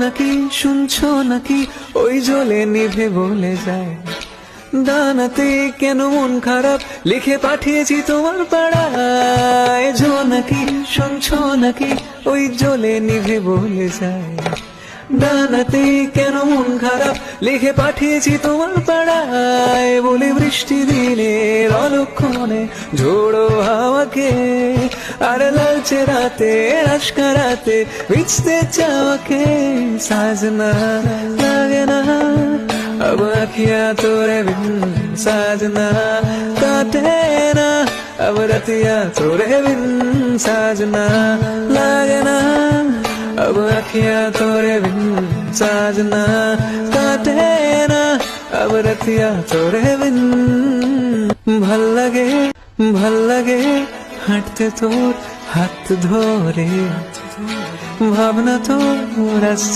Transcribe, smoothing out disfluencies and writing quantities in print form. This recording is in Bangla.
নাকি শুনছো নাকি ওই জ্বলে নিভে বলে যায় দানাতে কেন মন খারাপ লিখে পাঠিয়েছি তোমার পাড়ায় নাকি শুনছো নাকি ওই জ্বলে নিভে বলে যায় দানাতে কেন মন খারাপ লিখে পাঠিয়েছি তোমার পাড়ায় বলে বৃষ্টি দিনের অলক্ষণে ঝোড়ো হাওয়াকে আর লালচে রাতে আশকা রাতে ভিজতে চাওয়াকে সাজনা লাগে না अब अखियां तोरे बिन साजना काटे ना अब रतिया तोरे बिन साजना लागे ना अब अखियां तोरे बिन साजना काटे ना अब रतिया तोरे बिन ভাল লাগে হাঁটতে তোর হাত ধরে ভাবনা তোর আসছে